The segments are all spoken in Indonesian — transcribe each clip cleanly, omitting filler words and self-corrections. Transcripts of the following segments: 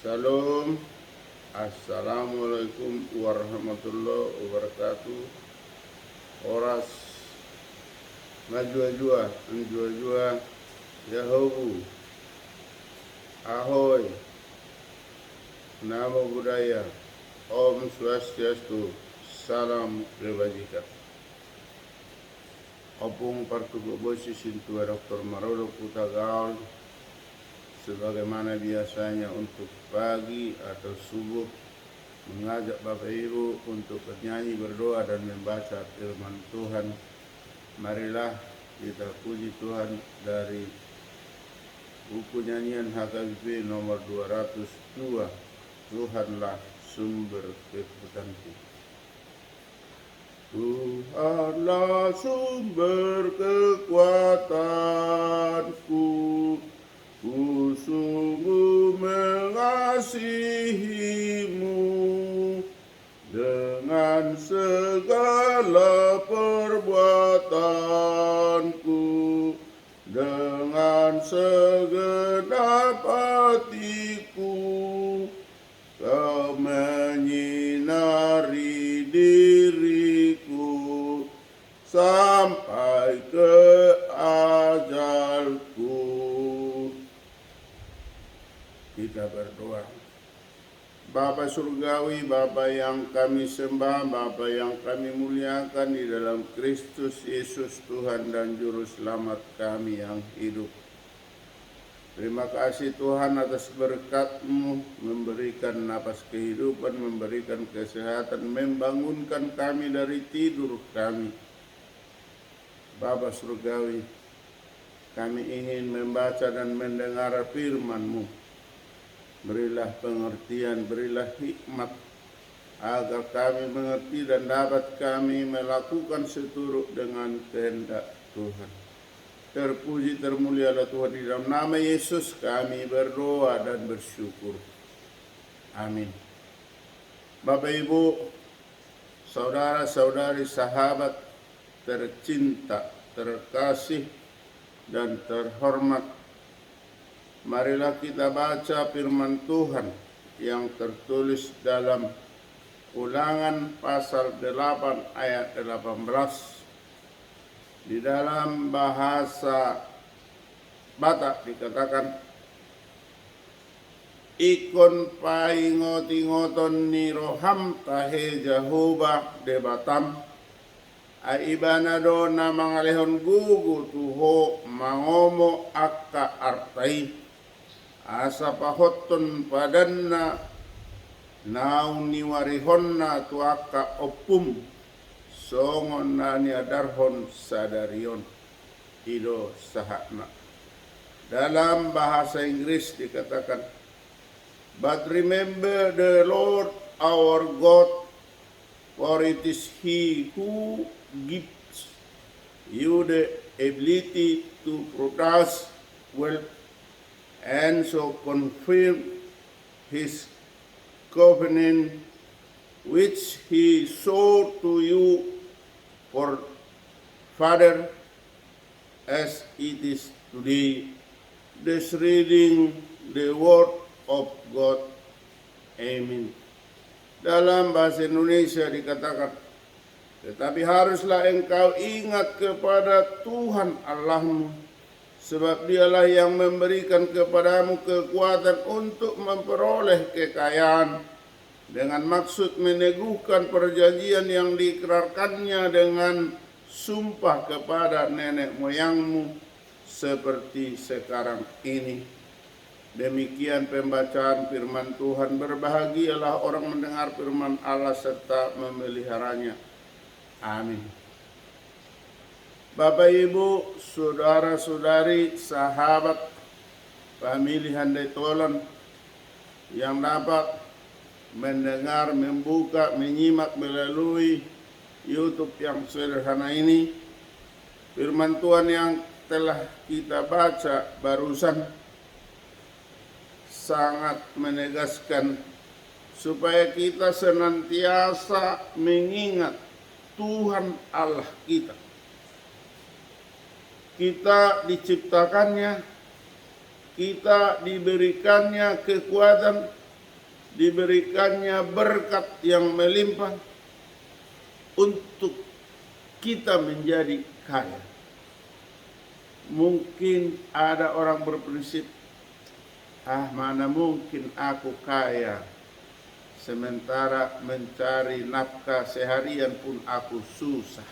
Salam. Assalamualaikum warahmatullahi wabarakatuh. Oras najua-jua, anjua-jua, yahobu, ahoy, nama budaya, Om Swastiastu, salam kebajikan. Opung partugo bosi sintua Dr. Marodo Putagaul, sebagaimana biasanya untuk pagi atau subuh mengajak Bapak Ibu untuk bernyanyi, berdoa dan membaca firman Tuhan. Marilah kita puji Tuhan dari buku nyanyian HKBP nomor 202, Tuhanlah sumber kekuatanku. Tuhanlah sumber kekuatanku, ku sungguh mengasihimu dengan segala perbuatanku, dengan segenap hatiku. Kau menyinari diriku sampai ke ajalku. Kita berdoa. Bapa Surgawi, Bapa yang kami sembah, Bapa yang kami muliakan di dalam Kristus Yesus Tuhan dan Juru Selamat kami yang hidup. Terima kasih Tuhan atas berkat-Mu, memberikan napas kehidupan, memberikan kesehatan, membangunkan kami dari tidur kami. Bapa Surgawi, kami ingin membaca dan mendengar firman-Mu. Berilah pengertian, berilah hikmat, agar kami mengerti dan dapat kami melakukan seturut dengan kehendak Tuhan. Terpuji termulialah Tuhan, di dalam nama Yesus kami berdoa dan bersyukur. Amin. Bapak Ibu, saudara-saudari, sahabat tercinta, terkasih dan terhormat, marilah kita baca firman Tuhan yang tertulis dalam Ulangan pasal 8 ayat 18. Di dalam bahasa Batak dikatakan, ikon paingot-ingoton ni roham tahe Jehovah debatam, aibanado na mangalehon gugu tuho mangomo akka artai, asa pahoton padanna naun niwarihonna tu akka opum, songon nani adarhon sadarion ido sahakna. Dalam bahasa Inggris dikatakan, but remember the Lord our God, for it is He who gives you the ability to produce wealth, and so confirm His covenant which He swore to you for Father, as it is today. This reading the word of God. Amen. Dalam bahasa Indonesia dikatakan, tetapi haruslah engkau ingat kepada Tuhan Allahmu, sebab Dialah yang memberikan kepadamu kekuatan untuk memperoleh kekayaan, dengan maksud meneguhkan perjanjian yang diikrarkannya dengan sumpah kepada nenek moyangmu, seperti sekarang ini. Demikian pembacaan firman Tuhan. Berbahagialah orang mendengar firman Allah serta memeliharanya. Amin. Bapak Ibu, saudara-saudari, sahabat, famili Handai Tolan yang dapat mendengar, membuka, menyimak melalui YouTube yang sederhana ini, firman Tuhan yang telah kita baca barusan sangat menegaskan supaya kita senantiasa mengingat Tuhan Allah kita. Kita diciptakannya, kita diberikannya kekuatan diberikannya berkat yang melimpah untuk kita menjadi kaya. Mungkin ada orang berprinsip, mana mungkin aku kaya, sementara mencari nafkah seharian pun aku susah.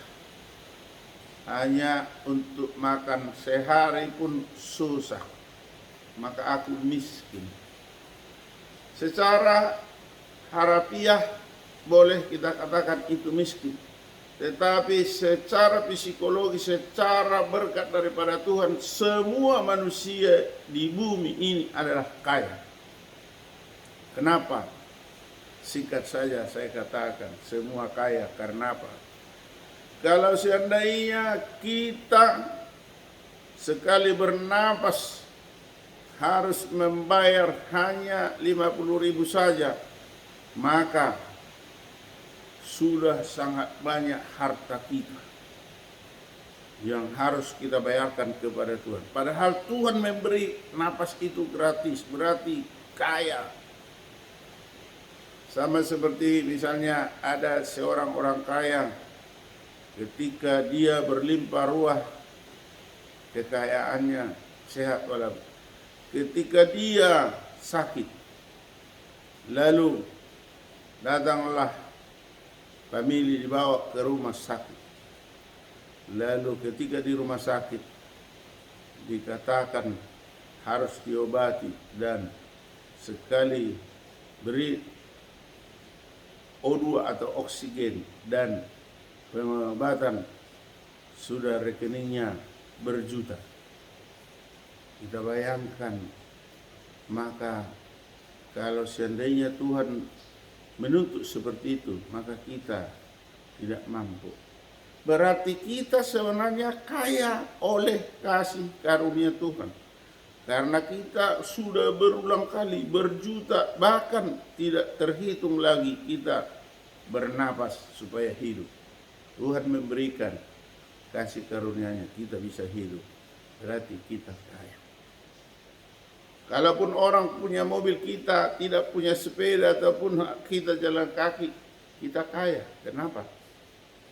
Hanya untuk makan sehari pun susah, maka aku miskin. Secara harafiah boleh kita katakan itu miskin. Tetapi secara psikologi, secara berkat daripada Tuhan, semua manusia di bumi ini adalah kaya. Kenapa? Singkat saja saya katakan, semua kaya. Karena apa? Kalau seandainya kita sekali bernapas harus membayar hanya 50.000 saja, maka sudah sangat banyak harta kita yang harus kita bayarkan kepada Tuhan. Padahal Tuhan memberi napas itu gratis, berarti kaya. Sama seperti misalnya ada seorang orang kaya, ketika dia berlimpah ruah kekayaannya, sehat walafiat. Ketika dia sakit, lalu datanglah famili dibawa ke rumah sakit. Lalu ketika di rumah sakit dikatakan harus diobati, dan sekali beri O2 atau oksigen dan pengobatan sudah rekeningnya berjuta. Kita bayangkan, maka kalau seandainya Tuhan menuntut seperti itu, maka kita tidak mampu. Berarti kita sebenarnya kaya oleh kasih karunia Tuhan. Karena kita sudah berulang kali, berjuta, bahkan tidak terhitung lagi kita bernapas supaya hidup. Tuhan memberikan kasih karunia-Nya, kita bisa hidup. Berarti kita kaya. Kalaupun orang punya mobil, kita tidak punya sepeda ataupun kita jalan kaki, kita kaya. Kenapa?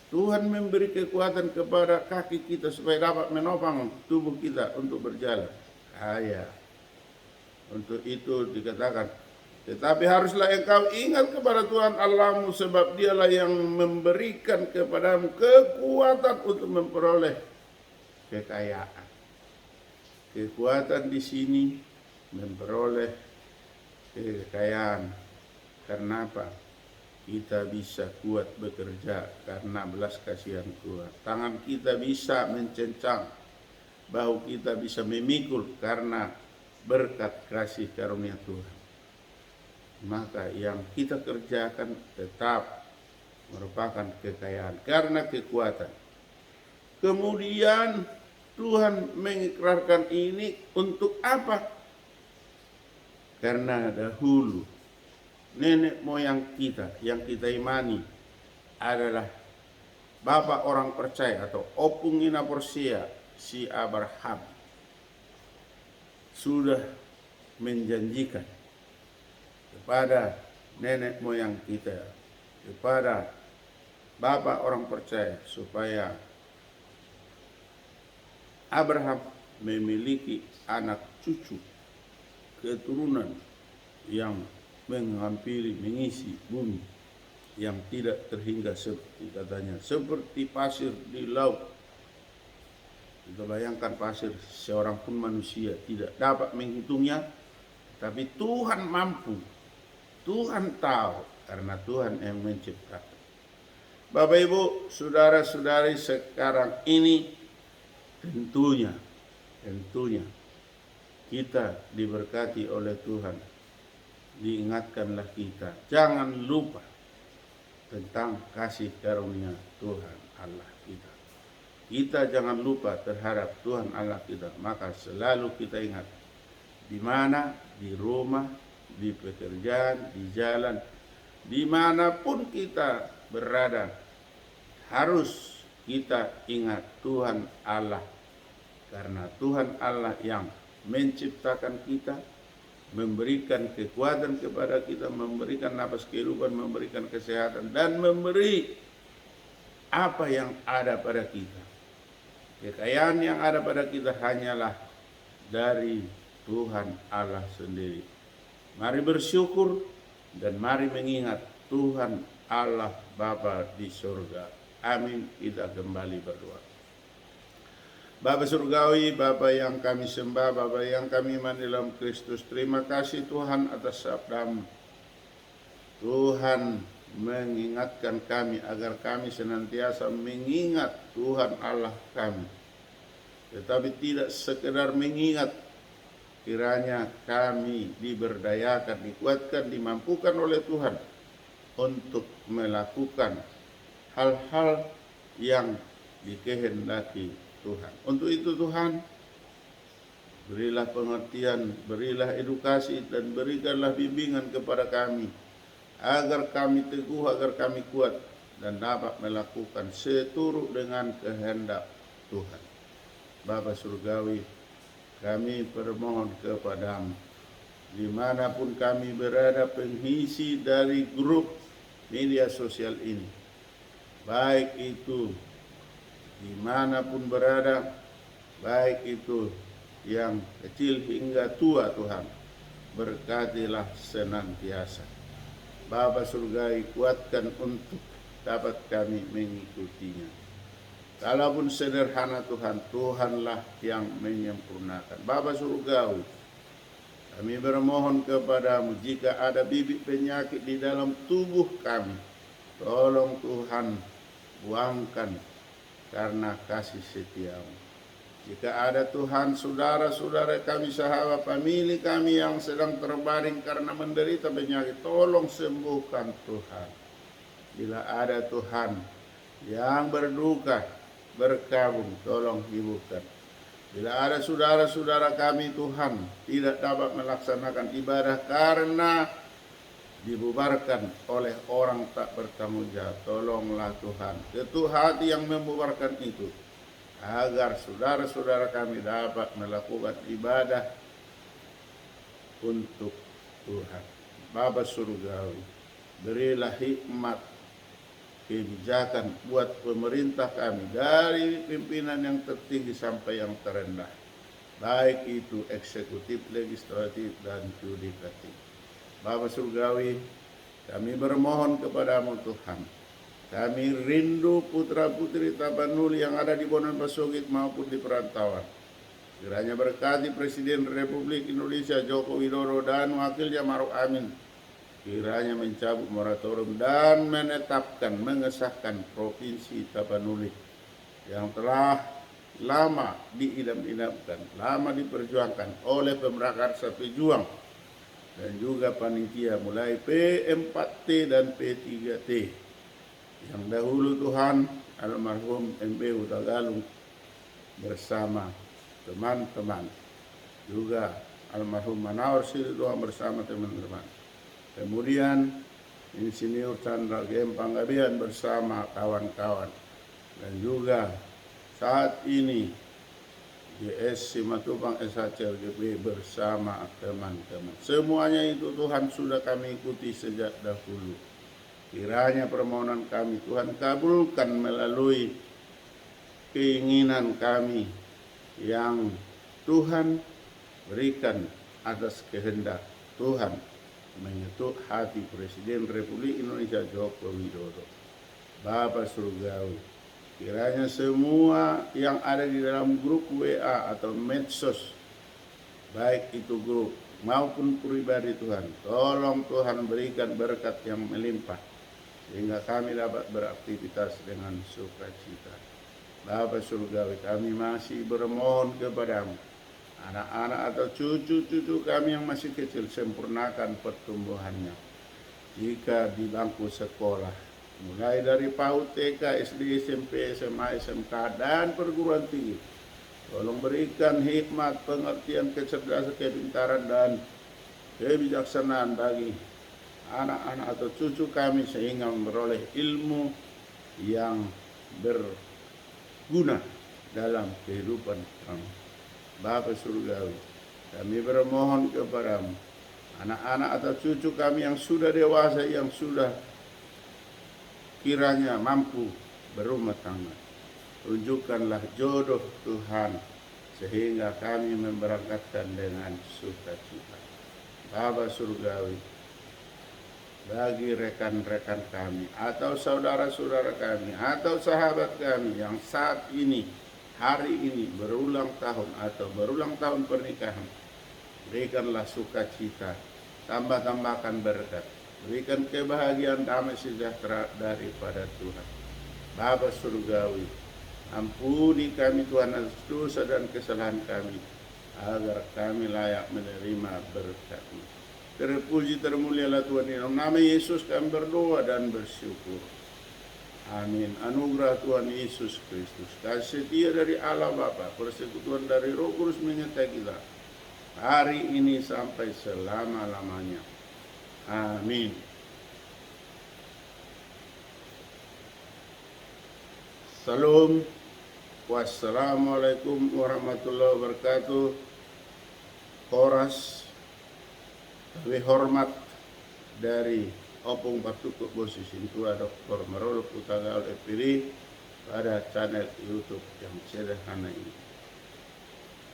Tuhan memberi kekuatan kepada kaki kita supaya dapat menopang tubuh kita untuk berjalan. Kaya. Untuk itu dikatakan, tetapi haruslah engkau ingat kepada Tuhan Allahmu, sebab Dialah yang memberikan kepadamu kekuatan untuk memperoleh kekayaan. Kekuatan di sini memperoleh kekayaan. Karena apa? Kita bisa kuat bekerja karena belas kasihan Tuhan. Tangan kita bisa mencencang, bahu kita bisa memikul karena berkat kasih karunia Tuhan. Maka yang kita kerjakan tetap merupakan kekayaan karena kekuatan. Kemudian Tuhan mengikrarkan ini untuk apa? Karena dahulu nenek moyang kita yang kita imani adalah bapak orang percaya atau opung ina porsia, si Abraham, sudah menjanjikan kepada nenek moyang kita, kepada bapak orang percaya, supaya Abraham memiliki anak cucu, keturunan yang menghampiri, mengisi bumi yang tidak terhingga, seperti katanya, seperti pasir di laut. Kita bayangkan pasir, seorang pun manusia tidak dapat menghitungnya, tapi Tuhan mampu, Tuhan tahu, karena Tuhan yang menciptakan. Bapak Ibu, saudara-saudari, sekarang ini tentunya kita diberkati oleh Tuhan. Diingatkanlah kita, jangan lupa tentang kasih karunia Tuhan Allah kita. Kita jangan lupa terhadap Tuhan Allah kita. Maka selalu kita ingat, di mana, di rumah, di pekerjaan, di jalan, dimanapun kita berada, harus kita ingat Tuhan Allah. Karena Tuhan Allah yang menciptakan kita, memberikan kekuatan kepada kita, memberikan nafas kehidupan, memberikan kesehatan, dan memberi apa yang ada pada kita. Kekayaan yang ada pada kita hanyalah dari Tuhan Allah sendiri. Mari bersyukur dan mari mengingat Tuhan Allah Bapa di surga. Amin. Kita kembali berdoa. Bapa surgawi, Bapa yang kami sembah, Bapa yang kami iman dalam Kristus, terima kasih Tuhan atas sabda-Mu. Tuhan mengingatkan kami agar kami senantiasa mengingat Tuhan Allah kami. Tetapi tidak sekedar mengingat, kiranya kami diberdayakan, dikuatkan, dimampukan oleh Tuhan untuk melakukan hal-hal yang dikehendaki Tuhan. Untuk itu Tuhan, berilah pengertian, berilah edukasi, dan berikanlah bimbingan kepada kami, agar kami teguh, agar kami kuat, dan dapat melakukan seturut dengan kehendak Tuhan. Bapa surgawi, kami permohon kepadamu, dimanapun kami berada, pengisi dari grup media sosial ini, baik itu dimanapun berada, baik itu yang kecil hingga tua, Tuhan, berkatilah senantiasa. Bapa surgawi, kuatkan untuk dapat kami mengikutinya. Kalaupun sederhana Tuhan, Tuhanlah yang menyempurnakan. Bapa surgawi, kami bermohon kepadamu, jika ada bibit penyakit di dalam tubuh kami, tolong Tuhan buangkan karena kasih setia-Mu. Jika ada Tuhan saudara-saudara kami, sahabat, famili kami yang sedang terbaring karena menderita penyakit, tolong sembuhkan Tuhan. Bila ada Tuhan yang berduka, berkabung, tolong hiburkan. Bila ada saudara-saudara kami Tuhan tidak dapat melaksanakan ibadah karena dibubarkan oleh orang tak bertanggung jawab, tolonglah Tuhan, ketuk hati yang membubarkan itu, agar saudara-saudara kami dapat melakukan ibadah untuk Tuhan. Bapa surgawi, berilah hikmat kebijakan buat pemerintah kami, dari pimpinan yang tertinggi sampai yang terendah, baik itu eksekutif, legislatif, dan yudikatif. Bapa surgawi, kami bermohon kepadamu Tuhan, kami rindu putra-putri Tapanuli yang ada di Bonan Pasogit maupun di perantauan. Kiranya berkati Presiden Republik Indonesia Joko Widodo dan Wakilnya Maruf Amin, kiranya mencabut moratorium dan menetapkan, mengesahkan Provinsi Tapanuli yang telah lama diidam-idamkan, lama diperjuangkan oleh pemrakarsa pejuang dan juga panitia, mulai P4T dan P3T. Yang dahulu Tuhan, almarhum MB Tagalung bersama teman-teman, juga almarhum Manaur Sidoarjo bersama teman-teman. Kemudian Insinyur Chandra Gempang Gabian bersama kawan-kawan, dan juga saat ini GS Simatupang SHCRGP bersama teman-teman. Semuanya itu Tuhan sudah kami ikuti sejak dahulu. Kiranya permohonan kami Tuhan kabulkan melalui keinginan kami yang Tuhan berikan atas kehendak Tuhan, mengetuk hati Presiden Republik Indonesia Joko Widodo. Bapa surgawi, kiranya semua yang ada di dalam grup WA atau medsos, baik itu grup maupun pribadi Tuhan, tolong Tuhan berikan berkat yang melimpah, sehingga kami dapat beraktivitas dengan sukacita. Bapa surgawi, kami masih bermohon kepadamu, anak-anak atau cucu-cucu kami yang masih kecil, sempurnakan pertumbuhannya. Jika di bangku sekolah, mulai dari PAUD, TK, SD, SMP, SMA, SMK, dan perguruan tinggi, tolong berikan hikmat, pengertian, kecerdasan, kepintaran, dan kebijaksanaan bagi anak-anak atau cucu kami, sehingga memperoleh ilmu yang berguna dalam kehidupan kami. Bapa surgawi, kami bermohon kepadamu, anak-anak atau cucu kami yang sudah dewasa, yang sudah kiranya mampu berumah tangga. Tunjukkanlah jodoh Tuhan, sehingga kami memberangkatkan dengan sukacita. Bapa Surgawi, bagi rekan-rekan kami, atau saudara-saudara kami, atau sahabat kami yang saat ini, hari ini berulang tahun atau berulang tahun pernikahan, berikanlah sukacita, tambah-tambahkan berkat, berikan kebahagiaan, damai sejahtera daripada Tuhan. Bapa Surgawi, ampuni kami Tuhan atas dosa dan kesalahan kami, agar kami layak menerima berkat-Mu. Terpuji termulialah Tuhan, dalam nama Yesus kami berdoa dan bersyukur. Amin. Anugerah Tuhan Yesus Kristus, kasih setia dari Allah Bapa, persekutuan dari Roh Kudus menyertai kita hari ini sampai selama-lamanya. Amin. Salam. Wassalamualaikum warahmatullahi wabarakatuh. Koras lebih hormat dari Opung Patukuk posisi Tua Dr. Marolo Putagal FPD pada channel YouTube yang sederhana ini.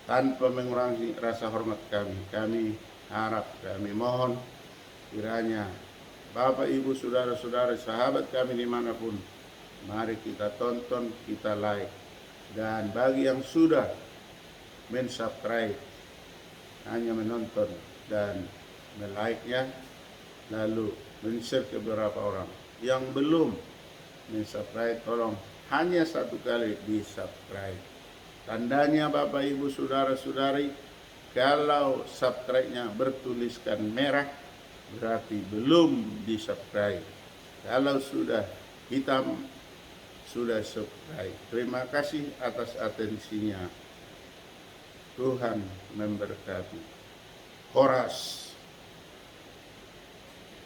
Tanpa mengurangi rasa hormat kami harap, kami mohon kiranya Bapak, Ibu, Saudara-saudara, sahabat kami dimanapun, mari kita tonton, kita like. Dan bagi yang sudah men-subscribe, hanya menonton dan like-nya, lalu men-share ke beberapa orang. Yang belum men-subscribe, tolong hanya satu kali di-subscribe. Tandanya Bapak, Ibu, Saudara-saudari, kalau subscribe-nya bertuliskan merah, berarti belum di-subscribe. Kalau sudah hitam, sudah subscribe. Terima kasih atas atensinya. Tuhan memberkati. Horas.